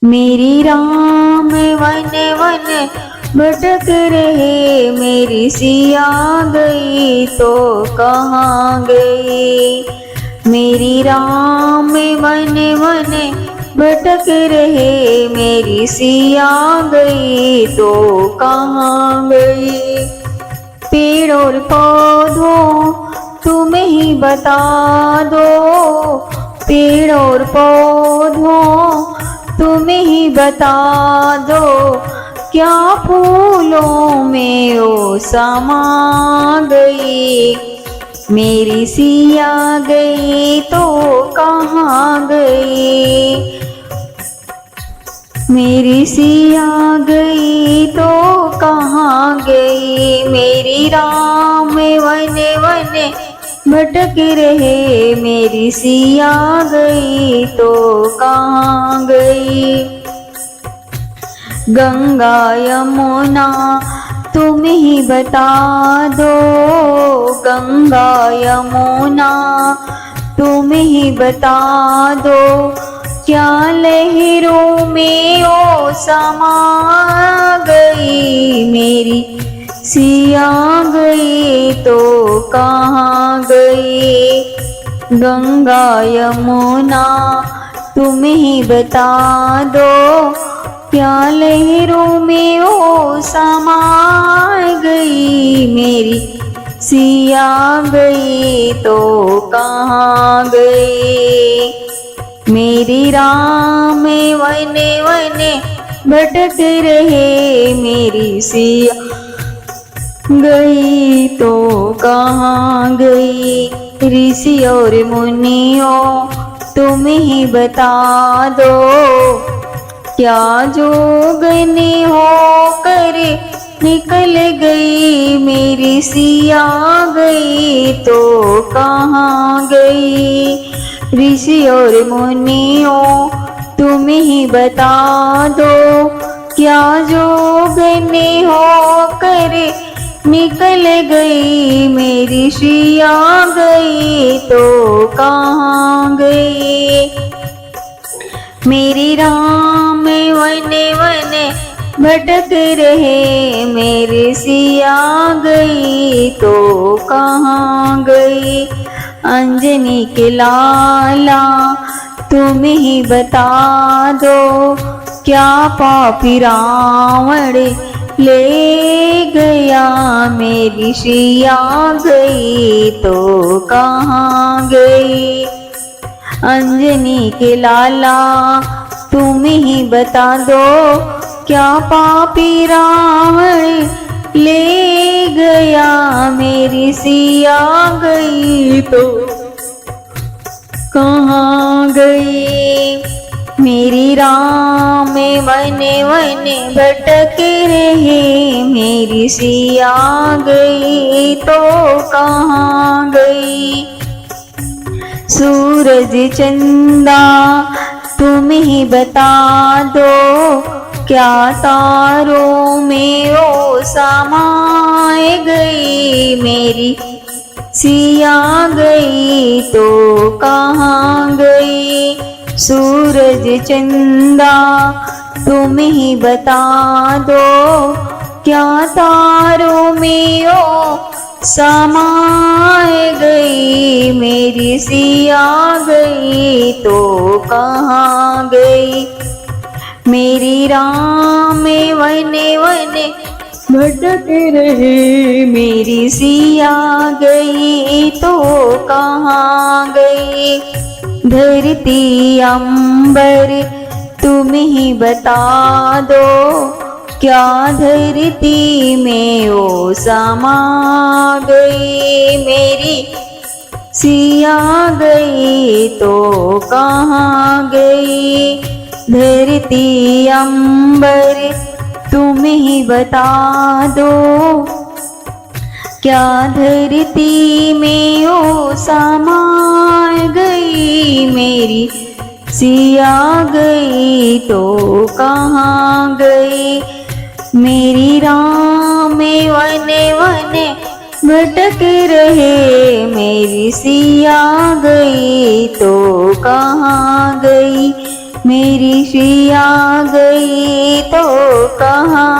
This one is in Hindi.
मेरी राम वन वन भटक रहे, मेरी सिया गई तो कहाँ गई। मेरी राम वन वन भटक रहे, मेरी सिया गई तो कहाँ गई। पेड़ और पौधों तुम ही बता दो, पेड़ और पौधों तुम ही बता दो, क्या फूलों में वो समा गई। मेरी सिया गई तो कहाँ गई, मेरी सिया गई तो कहाँ गई। मेरी राम वन वन भटक रहे, मेरी सिया गई तो कहाँ गई। गंगा यमुना तुम ही बता दो, गंगा यमुना तुम ही बता दो, क्या लहरों में ओ समा गई। मेरी सिया गई तो कहाँ गई। गंगा यमुना तुम ही बता दो, क्या लहरों में ओ समा गई। मेरी सिया गई तो कहाँ गई। मेरी राम वन वन भटक रहे, मेरी सिया गई तो कहाँ गई। ऋषि और मुनियों तुम ही बता दो, क्या जोगने हो कर निकल गई। मेरी सिया गई तो कहाँ गई। ऋषि और मुनियों तुम ही बता दो, क्या जोगने हो कर निकल गई। मेरी सिया गई तो कहाँ गई। मेरी राम वन वन भटक रहे, मेरी सिया गई तो कहाँ गई। अंजनी के लाला तुम ही बता दो, क्या पापी रावण ले गया। मेरी सिया गई तो कहाँ गई। अंजनी के लाला तुम ही बता दो, क्या पापी रावण ले गया। मेरी सिया गई तो कहाँ गई। मेरी राम वन वन भटक रहे, मेरी सिया गई तो कहाँ गई। सूरज चंदा तुम ही बता दो, क्या तारों में ओ समाए गई। मेरी सिया गई तो कहाँ गई। सूरज चंदा तुम ही बता दो, क्या तारों में ओ समाए गई। मेरी सिया गई तो कहाँ गई। मेरी राम वन वन भटक रहे, मेरी सिया गई तो कहाँ गई। धरती अंबर तुम ही बता दो, क्या धरती में ओ समा गई। मेरी सिया गई तो कहाँ गई। धरती अंबर तुम ही बता दो, क्या धरती में ओ समा गई। मेरी सिया गई तो कहाँ गई। मेरी राम वन वन भटक रहे, मेरी सिया गई तो कहाँ गई। मेरी सिया गई तो कहाँ